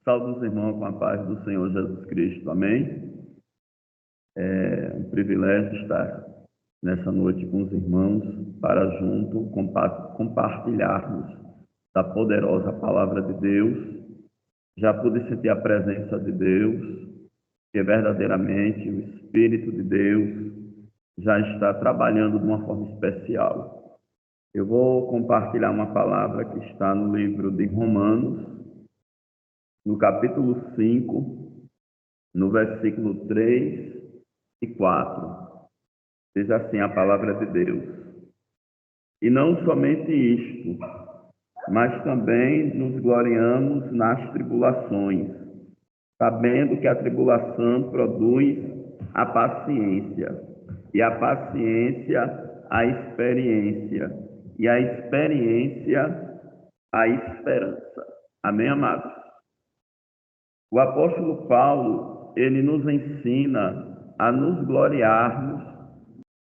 Saúde os irmãos com a paz do Senhor Jesus Cristo. Amém? É um privilégio estar nessa noite com os irmãos para junto compartilharmos da poderosa palavra de Deus. Já pude sentir a presença de Deus, que verdadeiramente o Espírito de Deus já está trabalhando de uma forma especial. Eu vou compartilhar uma palavra que está no livro de Romanos, no capítulo 5, no versículo 3 e 4. Diz assim a palavra de Deus: E não somente isto, mas também nos gloriamos nas tribulações, sabendo que a tribulação produz a paciência, e a paciência a experiência, e a experiência a esperança. Amém, amados? O apóstolo Paulo, ele nos ensina a nos gloriarmos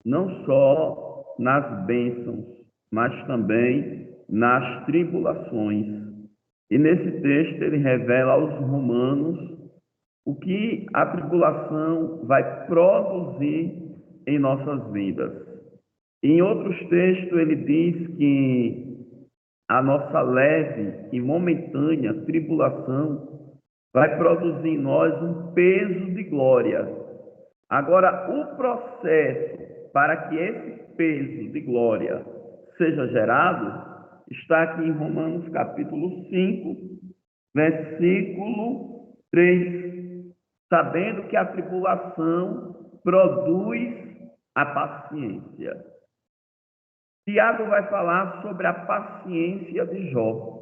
não só nas bênçãos, mas também nas tribulações. E nesse texto ele revela aos romanos o que a tribulação vai produzir em nossas vidas. Em outros textos ele diz que a nossa leve e momentânea tribulação vai produzir em nós um peso de glória. Agora, o processo para que esse peso de glória seja gerado está aqui em Romanos capítulo 5, versículo 3. Sabendo que a tribulação produz a paciência. Tiago vai falar sobre a paciência de Jó.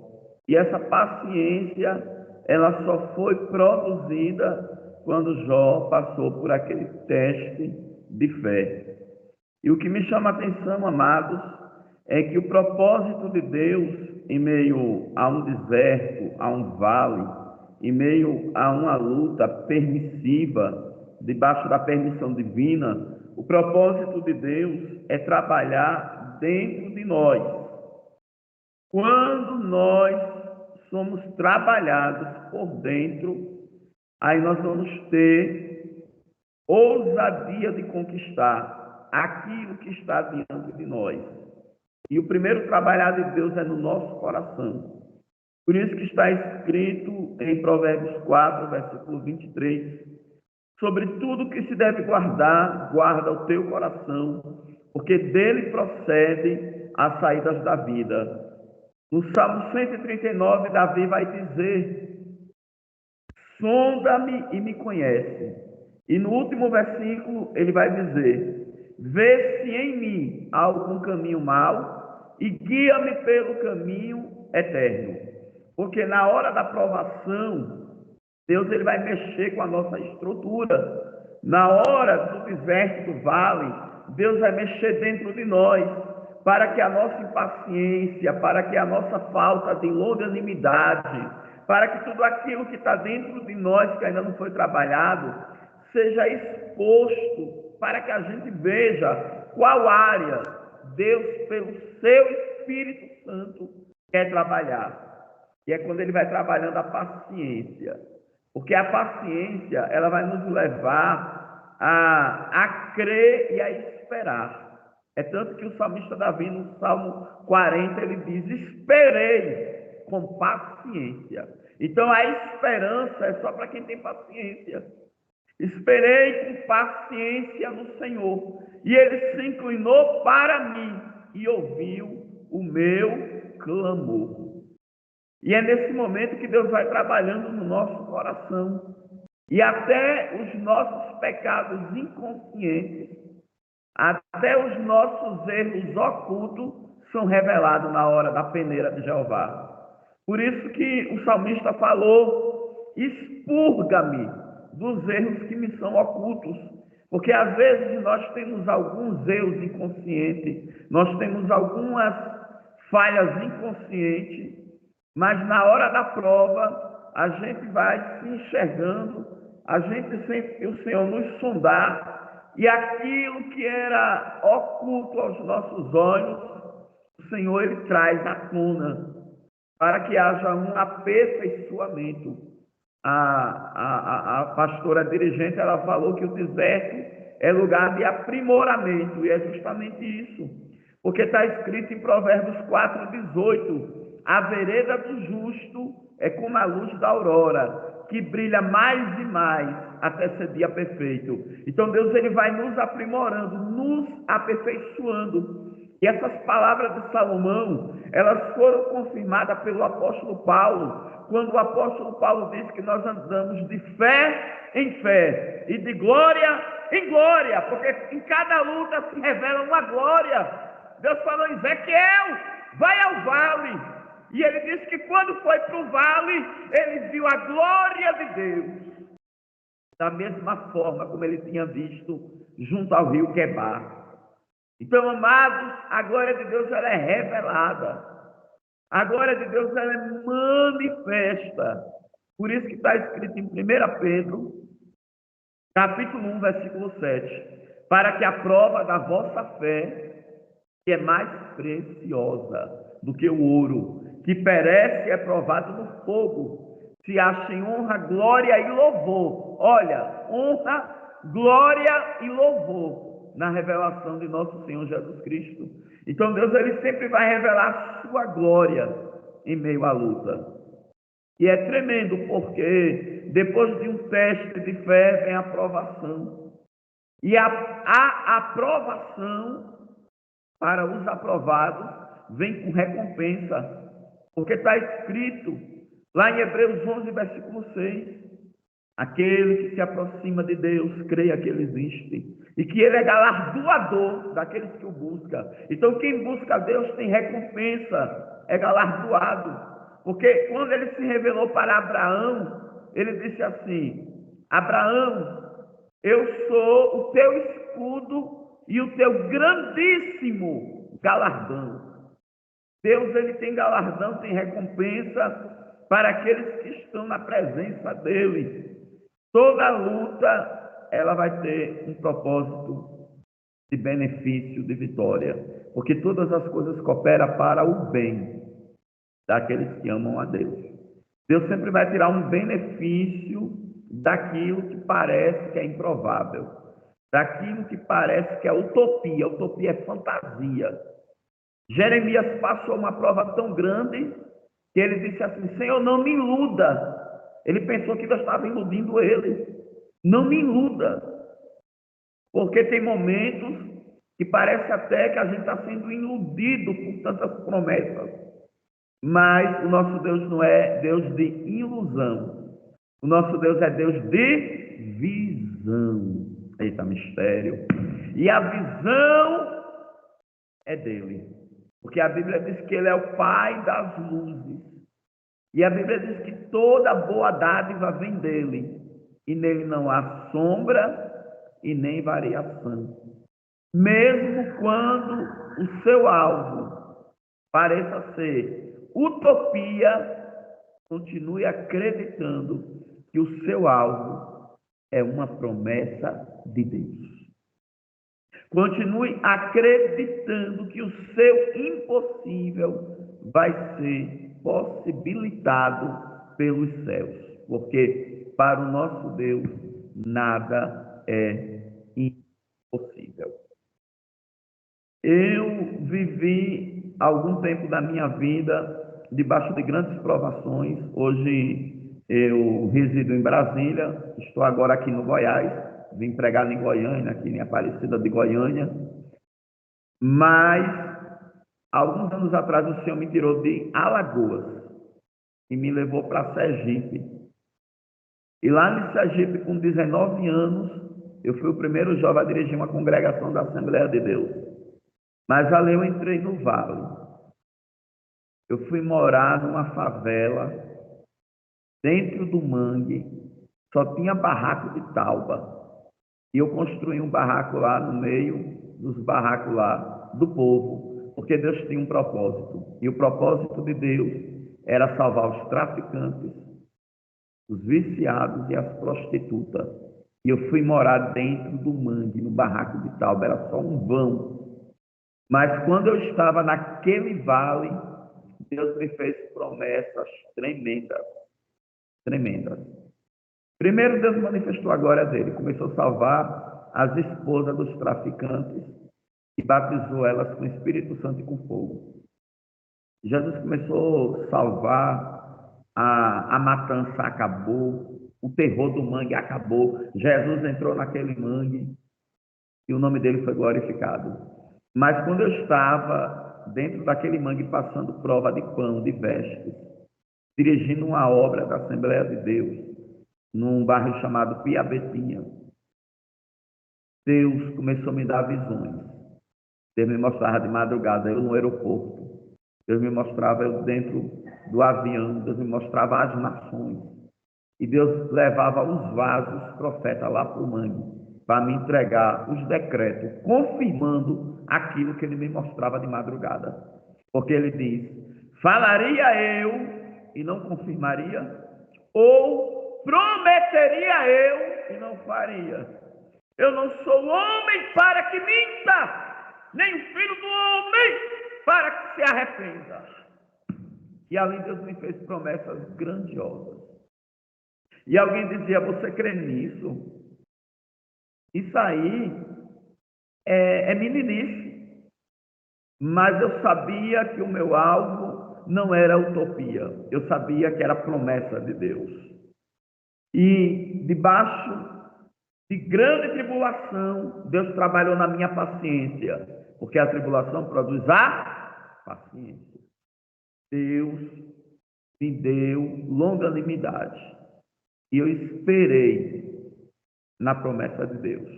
E essa paciência, ela só foi produzida quando Jó passou por aquele teste de fé. E o que me chama a atenção, amados, é que o propósito de Deus, em meio a um deserto, a um vale, em meio a uma luta permissiva, debaixo da permissão divina, o propósito de Deus é trabalhar dentro de nós. Quando nós somos trabalhados por dentro, aí nós vamos ter ousadia de conquistar aquilo que está diante de nós. E o primeiro trabalhar de Deus é no nosso coração. Por isso que está escrito em Provérbios 4, versículo 23, sobre tudo que se deve guardar, guarda o teu coração, porque dele procede as saídas da vida. No Salmo 139, Davi vai dizer: sonda-me e me conhece. E no último versículo ele vai dizer: vê se em mim há algum caminho mau e guia-me pelo caminho eterno. Porque na hora da provação, Deus ele vai mexer com a nossa estrutura. Na hora do deserto, do vale, Deus vai mexer dentro de nós, para que a nossa impaciência, para que a nossa falta de longanimidade, para que tudo aquilo que está dentro de nós, que ainda não foi trabalhado, seja exposto, para que a gente veja qual área Deus, pelo seu Espírito Santo, quer trabalhar. E é quando ele vai trabalhando a paciência. Porque a paciência, ela vai nos levar a crer e a esperar. É tanto que o salmista Davi, no Salmo 40, ele diz: esperei com paciência. Então, a esperança é só para quem tem paciência. Esperei com paciência no Senhor, e ele se inclinou para mim e ouviu o meu clamor. E é nesse momento que Deus vai trabalhando no nosso coração. E até os nossos pecados inconscientes, até os nossos erros ocultos são revelados na hora da peneira de Jeová. Por isso que o salmista falou: expurga-me dos erros que me são ocultos. Porque às vezes nós temos alguns erros inconscientes, nós temos algumas falhas inconscientes, mas na hora da prova, a gente vai se enxergando, a gente sente que o Senhor nos sondar, e aquilo que era oculto aos nossos olhos, o Senhor ele traz à tona, para que haja um aperfeiçoamento. a pastora dirigente, ela falou que o deserto é lugar de aprimoramento, e é justamente isso, porque está escrito em Provérbios 4:18, a vereda do justo é como a luz da aurora, que brilha mais e mais até ser dia perfeito. Então Deus, ele vai nos aprimorando, nos aperfeiçoando. E essas palavras de Salomão, elas foram confirmadas pelo apóstolo Paulo, quando o apóstolo Paulo diz que nós andamos de fé em fé e de glória em glória, porque em cada luta se revela uma glória. Deus falou em Ezequiel, vai ao vale, e ele disse que quando foi para o vale, ele viu a glória de Deus, da mesma forma como ele tinha visto junto ao rio Quebar. Então, amados, a glória de Deus, ela é revelada. A glória de Deus, ela é manifesta. Por isso que está escrito em 1 Pedro, capítulo 1, versículo 7. Para que a prova da vossa fé, que é mais preciosa do que o ouro, que perece e é provado no fogo, se achem honra, glória e louvor. Olha, honra, glória e louvor na revelação de nosso Senhor Jesus Cristo. Então Deus, ele sempre vai revelar a sua glória em meio à luta. E é tremendo, porque depois de um teste de fé vem a aprovação. E a aprovação para os aprovados vem com recompensa. Porque está escrito lá em Hebreus 11, versículo 6, aquele que se aproxima de Deus, creia que ele existe, e que ele é galardoador daqueles que o buscam. Então, quem busca Deus tem recompensa, é galardoado. Porque quando ele se revelou para Abraão, ele disse assim: Abraão, eu sou o teu escudo e o teu grandíssimo galardão. Deus, ele tem galardão, tem recompensa para aqueles que estão na presença dele. Toda luta, ela vai ter um propósito de benefício, de vitória, porque todas as coisas cooperam para o bem daqueles que amam a Deus. Deus sempre vai tirar um benefício daquilo que parece que é improvável, daquilo que parece que é utopia. Utopia é fantasia. Jeremias passou uma prova tão grande que ele disse assim: Senhor, não me iluda. Ele pensou que Deus estava iludindo ele. Não me iluda. Porque tem momentos que parece até que a gente está sendo iludido por tantas promessas. Mas o nosso Deus não é Deus de ilusão. O nosso Deus é Deus de visão. Eita, mistério. E a visão é dele. Porque a Bíblia diz que ele é o Pai das luzes. E a Bíblia diz que toda boa dádiva vem dele. E nele não há sombra e nem variação. Mesmo quando o seu alvo pareça ser utopia, continue acreditando que o seu alvo é uma promessa de Deus. Continue acreditando que o seu impossível vai ser possibilitado pelos céus, porque para o nosso Deus nada é impossível. Eu vivi algum tempo da minha vida debaixo de grandes provações. Hoje eu resido em Brasília, estou agora aqui no Goiás. Vim pregar em Goiânia, aqui em Aparecida de Goiânia. Mas, alguns anos atrás, o Senhor me tirou de Alagoas e me levou para Sergipe. E lá em Sergipe, com 19 anos, eu fui o primeiro jovem a dirigir uma congregação da Assembleia de Deus. Mas ali eu entrei no vale. Eu fui morar numa favela, dentro do mangue, só tinha barraco de tauba. E eu construí um barraco lá no meio dos barracos lá do povo, porque Deus tinha um propósito. E o propósito de Deus era salvar os traficantes, os viciados e as prostitutas. E eu fui morar dentro do mangue, no barraco de tauba, era só um vão. Mas quando eu estava naquele vale, Deus me fez promessas tremendas, tremendas. Primeiro, Deus manifestou a glória dele, começou a salvar as esposas dos traficantes e batizou elas com o Espírito Santo e com fogo. Jesus começou a salvar, a matança acabou, o terror do mangue acabou. Jesus entrou naquele mangue e o nome dele foi glorificado. Mas quando eu estava dentro daquele mangue passando prova de pão, de vestes, dirigindo uma obra da Assembleia de Deus, num bairro chamado Piabetinha, Deus começou a me dar visões. Deus me mostrava de madrugada, eu no aeroporto. Deus me mostrava eu dentro do avião. Deus me mostrava as nações. E Deus levava os vasos, profeta, lá para o mangue, para me entregar os decretos, confirmando aquilo que ele me mostrava de madrugada. Porque ele diz, falaria eu e não confirmaria, ou prometeria eu e não faria. Eu não sou homem para que minta, nem o filho do homem para que se arrependa. E ali Deus me fez promessas grandiosas. E alguém dizia, você crê nisso? Isso aí é meninice. Mas eu sabia que o meu alvo não era utopia. Eu sabia que era promessa de Deus. E debaixo de grande tribulação, Deus trabalhou na minha paciência. Porque a tribulação produz a paciência. Deus me deu longanimidade. E eu esperei na promessa de Deus.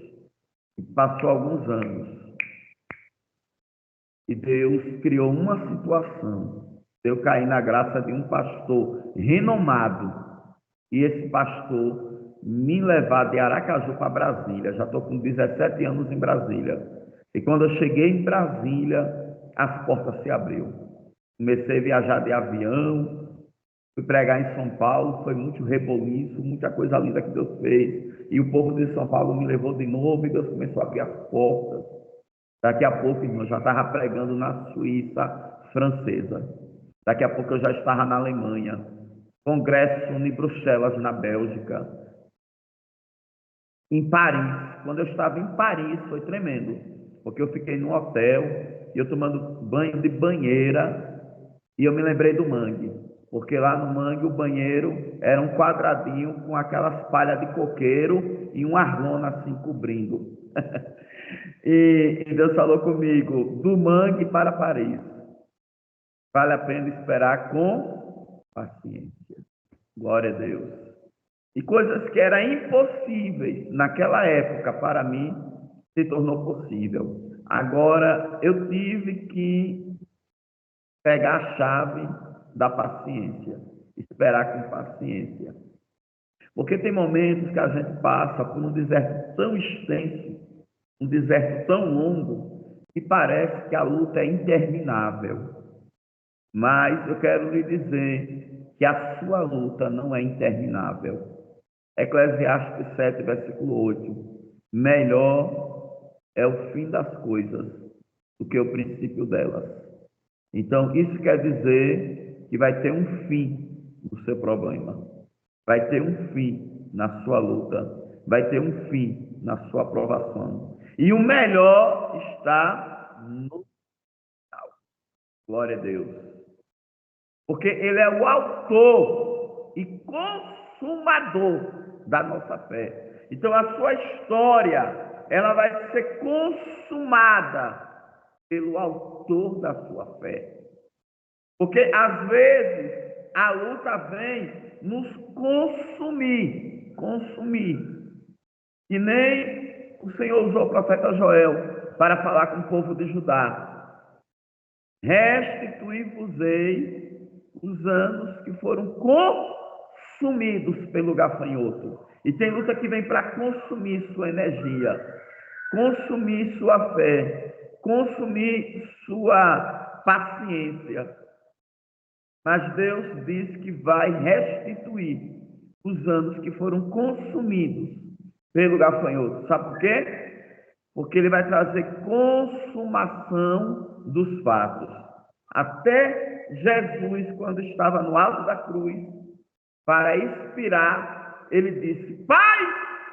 Passou alguns anos. E Deus criou uma situação. Eu caí na graça de um pastor renomado. E esse pastor me levar de Aracaju para Brasília. Já estou com 17 anos em Brasília. E quando eu cheguei em Brasília, as portas se abriram. Comecei a viajar de avião, fui pregar em São Paulo, foi muito reboliço, muita coisa linda que Deus fez. E o povo de São Paulo me levou de novo e Deus começou a abrir as portas. Daqui a pouco, irmão, eu já estava pregando na Suíça francesa. Daqui a pouco eu já estava na Alemanha. Congresso em Bruxelas, na Bélgica. Em Paris. Quando eu estava em Paris, foi tremendo. Porque eu fiquei num hotel e eu tomando banho de banheira e eu me lembrei do mangue. Porque lá no mangue o banheiro era um quadradinho com aquelas palhas de coqueiro e uma arlona assim cobrindo. E Deus falou comigo, do mangue para Paris. Vale a pena esperar com paciência. Glória a Deus. E coisas que eram impossíveis naquela época para mim, se tornou possível. Agora, eu tive que pegar a chave da paciência. Esperar com paciência. Porque tem momentos que a gente passa por um deserto tão extenso, um deserto tão longo, que parece que a luta é interminável. Mas eu quero lhe dizer que a sua luta não é interminável. Eclesiastes 7, versículo 8. Melhor é o fim das coisas do que o princípio delas. Então, isso quer dizer que vai ter um fim no seu problema. Vai ter um fim na sua luta. Vai ter um fim na sua aprovação. E o melhor está no final. Glória a Deus. Porque Ele é o autor e consumador da nossa fé. Então, a sua história, ela vai ser consumada pelo autor da sua fé. Porque, às vezes, a luta vem nos consumir. E nem o Senhor usou o profeta Joel para falar com o povo de Judá. Restituí-vos-ei os anos que foram consumidos pelo gafanhoto. E tem luta que vem para consumir sua energia, consumir sua fé, consumir sua paciência. Mas Deus diz que vai restituir os anos que foram consumidos pelo gafanhoto. Sabe por quê? Porque ele vai trazer consumação dos fatos. Até Jesus, quando estava no alto da cruz, para expirar ele disse: Pai,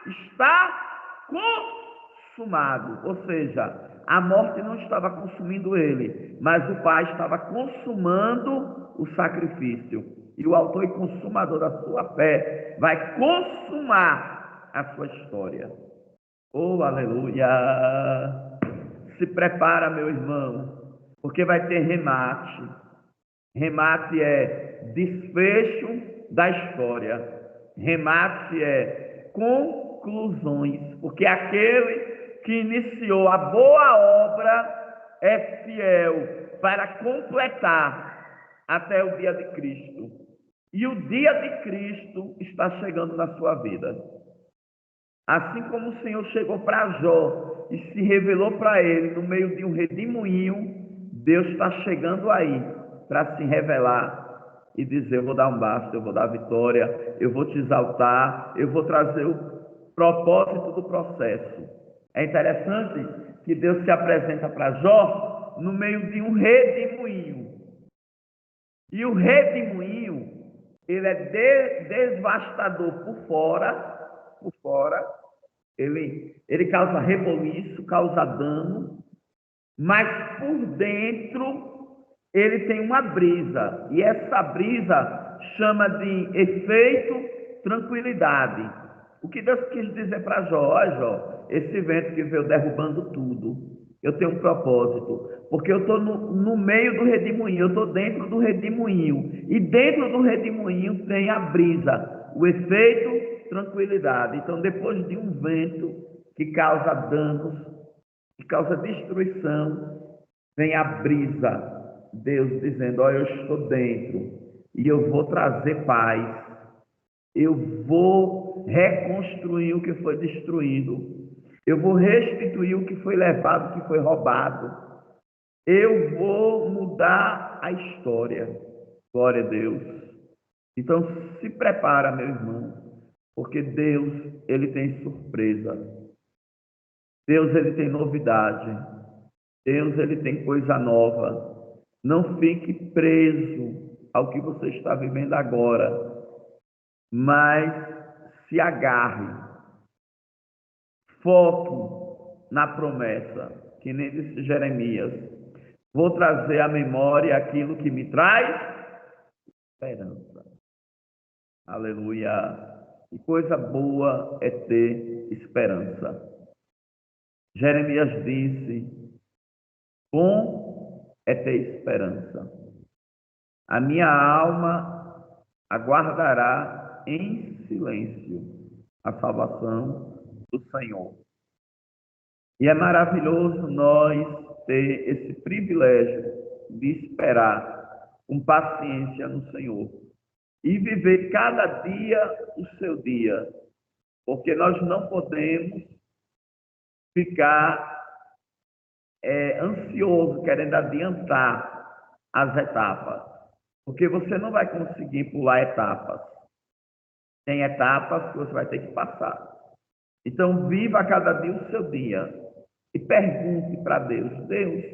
está consumado. Ou seja, a morte não estava consumindo ele, mas o Pai estava consumando o sacrifício. E o autor e consumador da sua fé vai consumar a sua história. Oh, aleluia! Se prepara, meu irmão, porque vai ter remate. Remate é desfecho da história. Remate é conclusões, porque aquele que iniciou a boa obra é fiel para completar até o dia de Cristo. E o dia de Cristo está chegando na sua vida. Assim como o Senhor chegou para Jó e se revelou para ele no meio de um redemoinho, Deus está chegando aí para se revelar e dizer: eu vou dar um basta, eu vou dar vitória, eu vou te exaltar, eu vou trazer o propósito do processo. É interessante que Deus se apresenta para Jó no meio de um redemoinho. E o redemoinho, ele é devastador por fora, ele causa reboliço, causa dano, mas por dentro ele tem uma brisa, e essa brisa chama de efeito tranquilidade. O que Deus quis dizer para Jó: ó Jó, esse vento que veio derrubando tudo, eu tenho um propósito, porque eu estou no meio do redemoinho, eu estou dentro do redemoinho, e dentro do redemoinho tem a brisa, o efeito tranquilidade. Então, depois de um vento que causa danos, que causa destruição, vem a brisa, Deus dizendo: ó, eu estou dentro e eu vou trazer paz, eu vou reconstruir o que foi destruído, eu vou restituir o que foi levado, o que foi roubado, eu vou mudar a história. Glória a Deus. Então se prepara, meu irmão, porque Deus, ele tem surpresa. Deus, ele tem novidade. Deus, ele tem coisa nova. Não fique preso ao que você está vivendo agora, mas se agarre. Foque na promessa, que nem disse Jeremias: vou trazer à memória aquilo que me traz esperança. Aleluia! Que coisa boa é ter esperança. Jeremias disse: bom é ter esperança. A minha alma aguardará em silêncio a salvação do Senhor. E é maravilhoso nós ter esse privilégio de esperar com paciência no Senhor e viver cada dia o seu dia, porque nós não podemos ficar ansioso, querendo adiantar as etapas, porque você não vai conseguir pular etapas. Tem etapas que você vai ter que passar. Então, viva cada dia o seu dia e pergunte para Deus: Deus,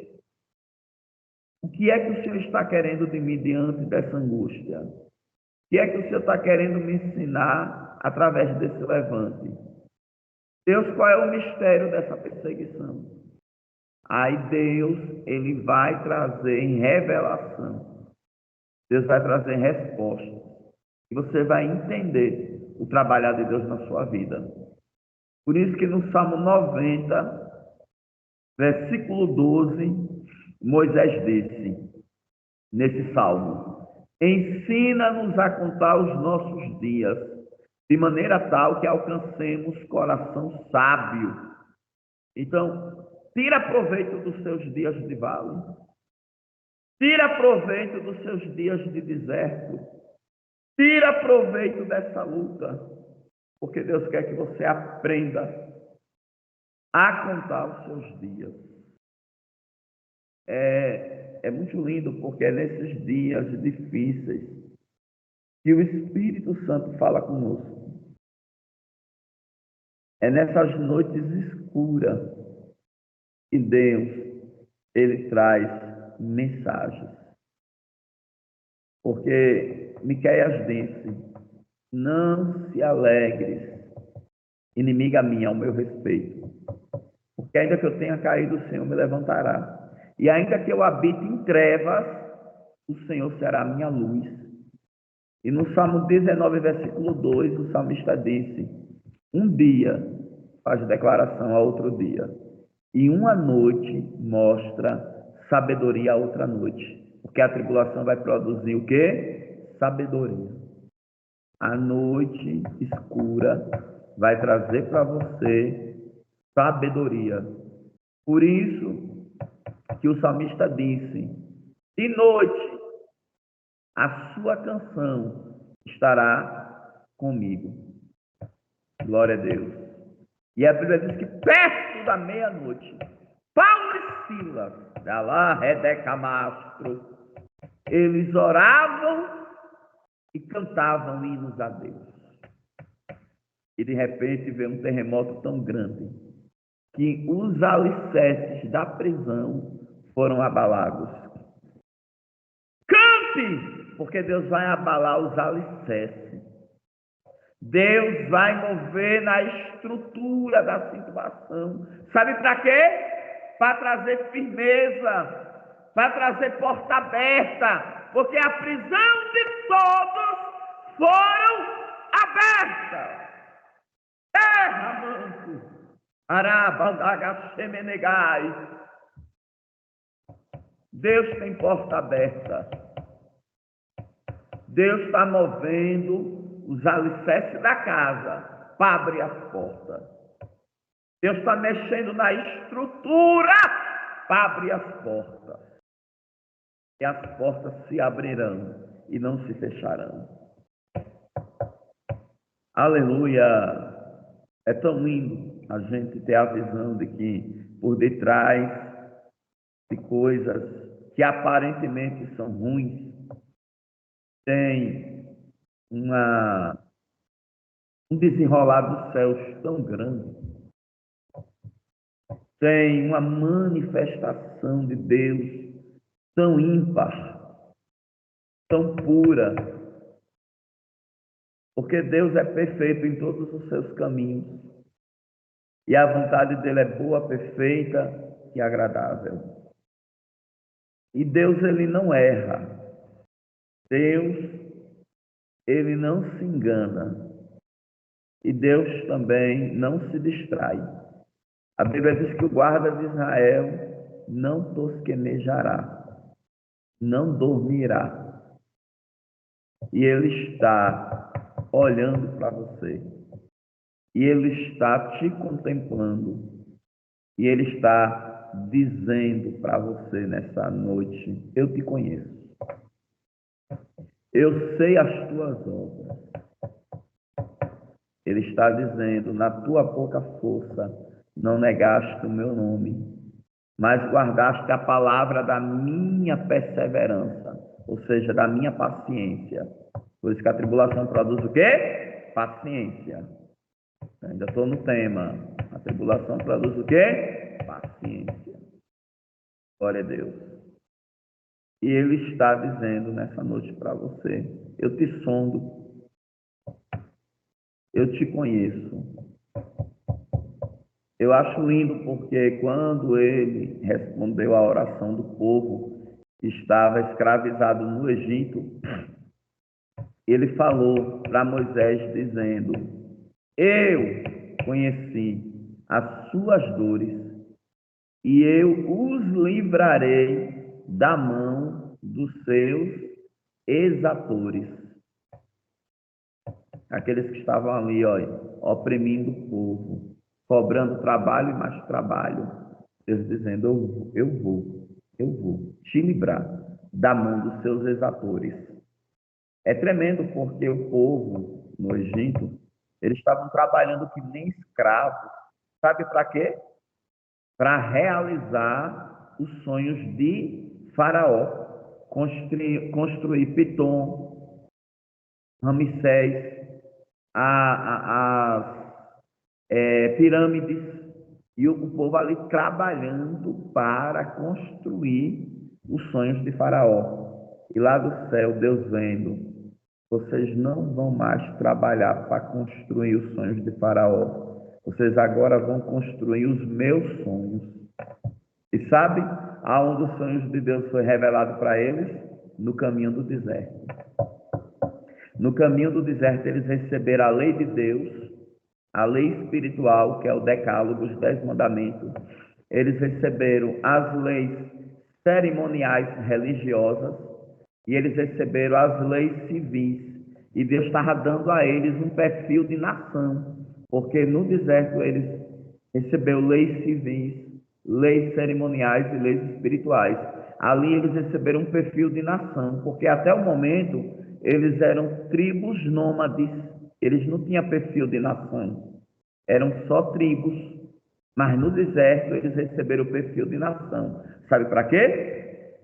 o que é que o Senhor está querendo de mim diante dessa angústia? O que é que o Senhor está querendo me ensinar através desse levante? Deus, qual é o mistério dessa perseguição? Aí Deus, ele vai trazer em revelação. Deus vai trazer resposta. E você vai entender o trabalhar de Deus na sua vida. Por isso que no Salmo 90, versículo 12, Moisés disse, nesse salmo: ensina-nos a contar os nossos dias, de maneira tal que alcancemos coração sábio. Então, tira proveito dos seus dias de vale, tira proveito dos seus dias de deserto, tira proveito dessa luta, porque Deus quer que você aprenda a contar os seus dias. É muito lindo, porque é nesses dias difíceis que o Espírito Santo fala conosco. É nessas noites escuras que Deus, ele traz mensagens. Porque Miqueias disse: não se alegres, inimiga minha, ao meu respeito. Porque ainda que eu tenha caído, o Senhor me levantará. E ainda que eu habite em trevas, o Senhor será a minha luz. E no Salmo 19, versículo 2, o salmista disse: um dia faz declaração a outro dia, e uma noite mostra sabedoria a outra noite. Porque a tribulação vai produzir o quê? Sabedoria. A noite escura vai trazer para você sabedoria. Por isso que o salmista disse: de noite a sua canção estará comigo. Glória a Deus. E a Bíblia diz que perto da meia-noite, Paulo e Silas, da lá Redecamastro, eles oravam e cantavam hinos a Deus. E de repente veio um terremoto tão grande que os alicerces da prisão foram abalados. Cante, porque Deus vai abalar os alicerces. Deus vai mover na estrutura da situação. Sabe para quê? Para trazer firmeza, para trazer porta aberta, porque a prisão de todos foram abertas. Terra, manto, Arabandagachemenegai. Deus tem porta aberta. Deus está movendo os alicerces da casa para abrir as portas. Deus está mexendo na estrutura para abrir as portas. E as portas se abrirão e não se fecharão. Aleluia! É tão lindo a gente ter a visão de que por detrás de coisas que aparentemente são ruins, tem um desenrolar dos céus tão grande, tem uma manifestação de Deus tão ímpar, tão pura, porque Deus é perfeito em todos os seus caminhos, e a vontade dele é boa, perfeita e agradável. E Deus, ele não erra. Deus, ele não se engana. E Deus também não se distrai. A Bíblia diz que o guarda de Israel não tosquenejará, não dormirá. E ele está olhando para você. E ele está te contemplando. E ele está dizendo para você nessa noite: eu te conheço. Eu sei as tuas obras. Ele está dizendo: na tua pouca força não negaste o meu nome, mas guardaste a palavra da minha perseverança, ou seja, da minha paciência. Por isso que a tribulação produz o quê? Paciência. Ainda estou no tema. A tribulação produz o quê? Paciência. Glória a Deus. E ele está dizendo nessa noite para você: eu te sondo, eu te conheço. Eu acho lindo porque quando ele respondeu à oração do povo que estava escravizado no Egito, ele falou para Moisés dizendo: eu conheci as suas dores e eu os livrarei da mão dos seus exatores. Aqueles que estavam ali, olha, oprimindo o povo, cobrando trabalho e mais trabalho. Deus dizendo: eu vou te livrar da mão dos seus exatores. É tremendo porque o povo no Egito, eles estavam trabalhando que nem escravos. Sabe para quê? Para realizar os sonhos de Faraó. Construir Pitom, Ramsés, as pirâmides, e o povo ali trabalhando para construir os sonhos de Faraó. E lá do céu, Deus vendo vocês não vão mais trabalhar para construir os sonhos de Faraó. Vocês agora vão construir os meus sonhos. E sabe aonde os sonhos de Deus foi revelado para eles? No caminho do deserto. No caminho do deserto, eles receberam a lei de Deus, a lei espiritual, que é o decálogo, os 10 mandamentos. Eles receberam as leis cerimoniais religiosas e eles receberam as leis civis. E Deus estava dando a eles um perfil de nação, porque no deserto eles receberam leis civis, leis cerimoniais e leis espirituais. Ali eles receberam um perfil de nação, porque até o momento eles eram tribos nômades, eles não tinham perfil de nação, eram só tribos, mas no deserto eles receberam o perfil de nação. Sabe para quê?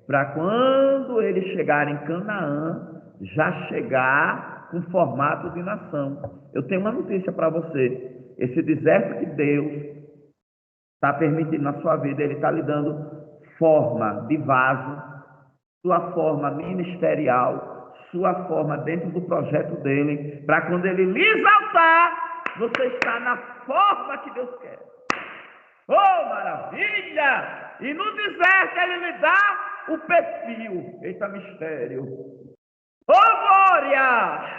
Para quando eles chegarem em Canaã, já chegar com formato de nação. Eu tenho uma notícia para você: esse deserto que Deus está permitindo na sua vida, Ele está lhe dando forma de vaso, sua forma ministerial, sua forma dentro do projeto dele, para quando Ele lhe exaltar, você está na forma que Deus quer. Oh, maravilha! E no deserto Ele lhe dá o perfil. Eita mistério! Oh, glória!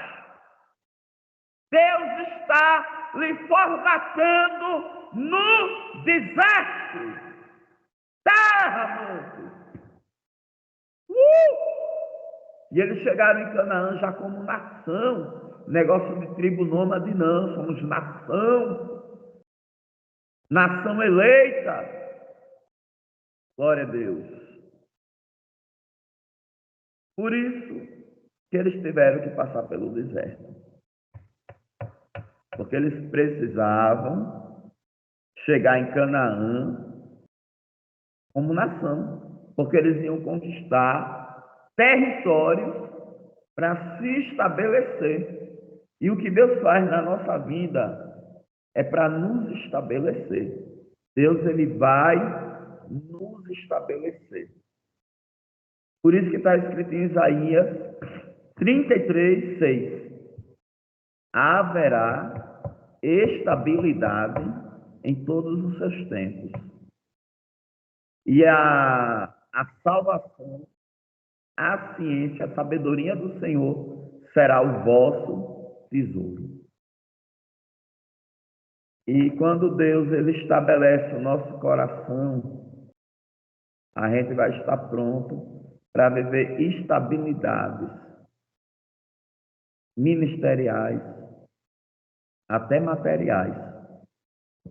Deus está lhe formatando no deserto. Terra, mundo. E eles chegaram em Canaã já como nação. Negócio de tribo nômade não, somos nação. Nação eleita. Glória a Deus. Por isso que eles tiveram que passar pelo deserto. Porque eles precisavam chegar em Canaã como nação. Porque eles iam conquistar territórios para se estabelecer. E o que Deus faz na nossa vida é para nos estabelecer. Deus, Ele vai nos estabelecer. Por isso que está escrito em Isaías 33, 6. Haverá estabilidade em todos os seus tempos. E a salvação, a ciência, a sabedoria do Senhor será o vosso tesouro. E quando Deus ele estabelece o nosso coração, a gente vai estar pronto para viver estabilidades ministeriais, até materiais,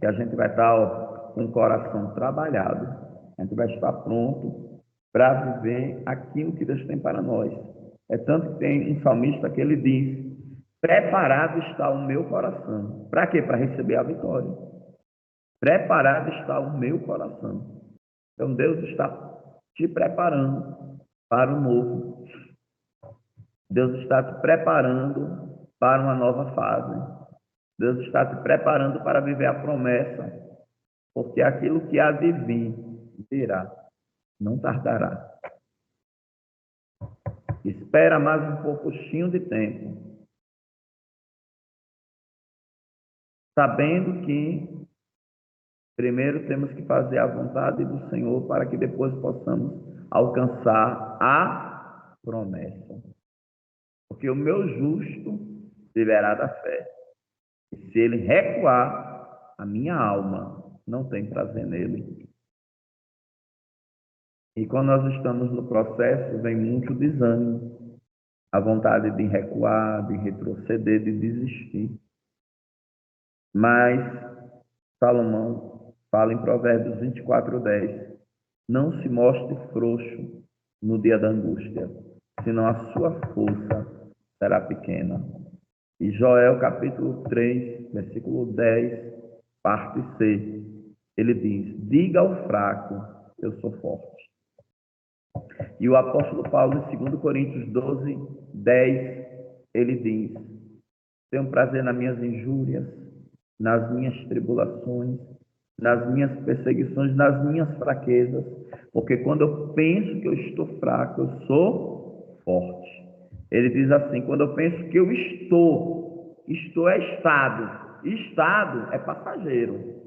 que a gente vai estar com o coração trabalhado, a gente vai estar pronto para viver aquilo que Deus tem para nós. É tanto que tem um salmista que ele diz: preparado está o meu coração. Para quê? Para receber a vitória. Preparado está o meu coração. Então Deus está te preparando para o novo. Deus está te preparando para uma nova fase. Deus está te preparando para viver a promessa, porque aquilo que há de vir virá, não tardará. Espera mais um pouquinho de tempo, sabendo que primeiro temos que fazer a vontade do Senhor para que depois possamos alcançar a promessa. Porque o meu justo viverá da fé. E se ele recuar, a minha alma não tem prazer nele. E quando nós estamos no processo, vem muito desânimo, a vontade de recuar, de retroceder, de desistir. Mas Salomão fala em Provérbios 24:10, não se mostre frouxo no dia da angústia, senão a sua força será pequena. E Joel capítulo 3, versículo 10, parte C, ele diz: diga ao fraco, eu sou forte. E o apóstolo Paulo, em 2 Coríntios 12, 10, ele diz: tenho prazer nas minhas injúrias, nas minhas tribulações, nas minhas perseguições, nas minhas fraquezas, porque quando eu penso que eu estou fraco, eu sou forte. Ele diz assim: quando eu penso que eu estou é estado é passageiro.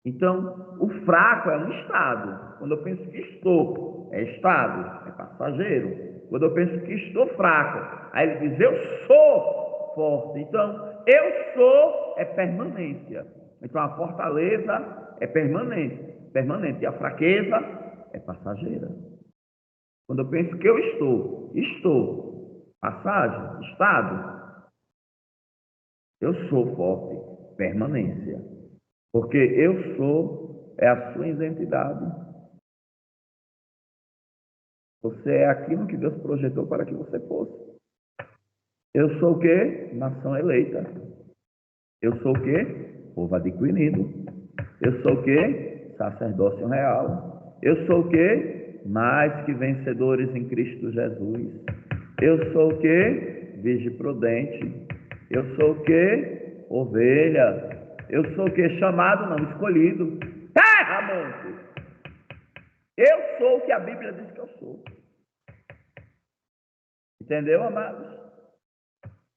Então, o fraco é um estado. Quando eu penso que estou, é estado, é passageiro. Quando eu penso que estou fraco, aí ele diz: eu sou forte. Então, eu sou é permanência. Então, a fortaleza é permanente. E a fraqueza é passageira. Quando eu penso que eu estou, passagem, estado, eu sou forte, permanência. Porque eu sou é a sua identidade. Você é aquilo que Deus projetou para que você fosse. Eu sou o quê? Nação eleita. Eu sou o quê? Povo adquirido. Eu sou o quê? Sacerdócio real. Eu sou o quê? Mais que vencedores em Cristo Jesus. Eu sou o quê? Virgem prudente. Eu sou o quê? Ovelha. Eu sou o quê? Chamado, não escolhido. Terra, monte. Eu sou o que a Bíblia diz que eu sou. Entendeu, amados?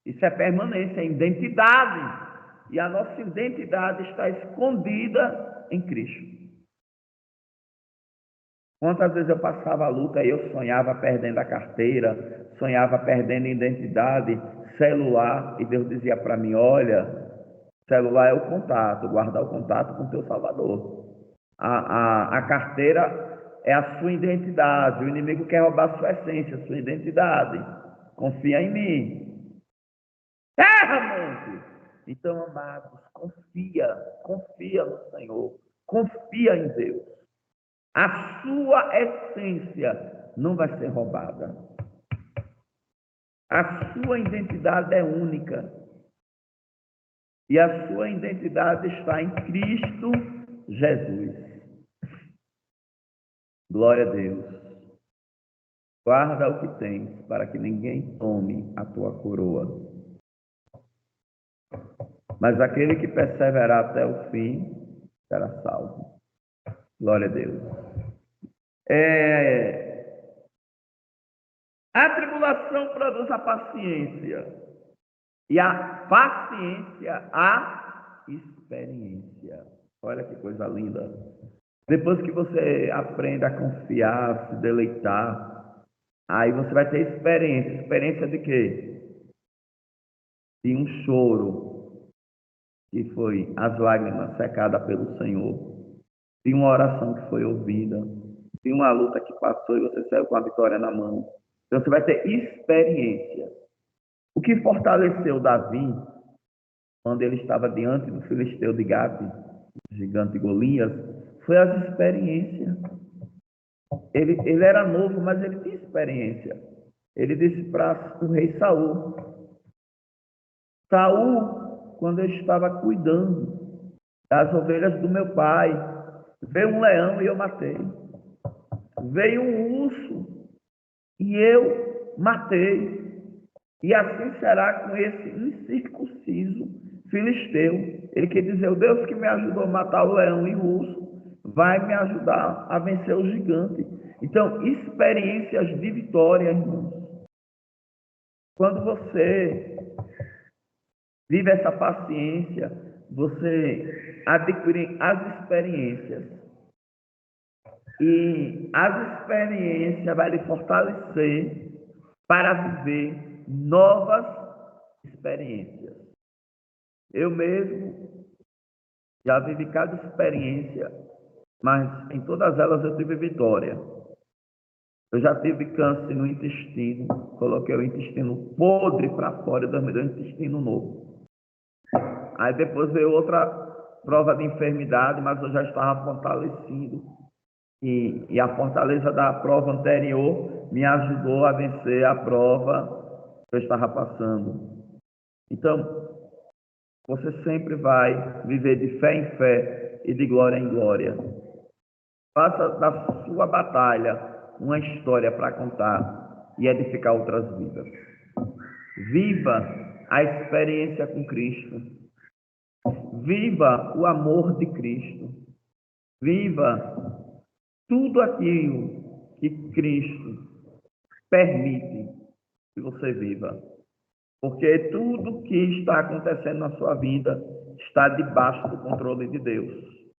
Isso é permanência, é identidade. E a nossa identidade está escondida em Cristo. Quantas vezes eu passava a luta e eu sonhava perdendo a carteira, sonhava perdendo a identidade, celular, e Deus dizia para mim: olha, celular é o contato, guardar o contato com o teu Salvador. A carteira é a sua identidade, o inimigo quer roubar a sua essência, a sua identidade. Confia em mim. Terra, monte! Então, amados, confia no Senhor, confia em Deus. A sua essência não vai ser roubada. A sua identidade é única. E a sua identidade está em Cristo Jesus. Glória a Deus. Guarda o que tens, para que ninguém tome a tua coroa. Mas aquele que perseverar até o fim será salvo. Glória a Deus. A tribulação produz a paciência. E a paciência, a experiência. Olha que coisa linda. Depois que você aprende a confiar, se deleitar, aí você vai ter experiência. Experiência de quê? De um choro, que foi as lágrimas secadas pelo Senhor. De uma oração que foi ouvida. De uma luta que passou e você saiu com a vitória na mão. Então você vai ter experiência. O que fortaleceu Davi, quando ele estava diante do filisteu de Gate, gigante Golias, foi as experiências. Ele era novo, mas ele tinha experiência. Ele disse para o rei Saul: Saul, quando eu estava cuidando das ovelhas do meu pai, veio um leão e eu matei. Veio um urso e eu matei. E assim será com esse incircunciso filisteu. Ele quer dizer: o Deus que me ajudou a matar o leão e o urso vai me ajudar a vencer o gigante. Então, experiências de vitória, irmãos. Quando você vive essa paciência, você adquire as experiências. E as experiências vão lhe fortalecer para viver novas experiências. Eu mesmo já vivi cada experiência, mas em todas elas eu tive vitória. Eu já tive câncer no intestino, coloquei o intestino podre para fora e Deus me deu um intestino novo. Aí depois veio outra prova de enfermidade, mas eu já estava fortalecido. E a fortaleza da prova anterior me ajudou a vencer a prova que eu estava passando. Então, você sempre vai viver de fé em fé e de glória em glória. Faça da sua batalha uma história para contar e edificar outras vidas. Viva a experiência com Cristo. Viva o amor de Cristo. Viva tudo aquilo que Cristo permite que você viva. Porque tudo que está acontecendo na sua vida está debaixo do controle de Deus.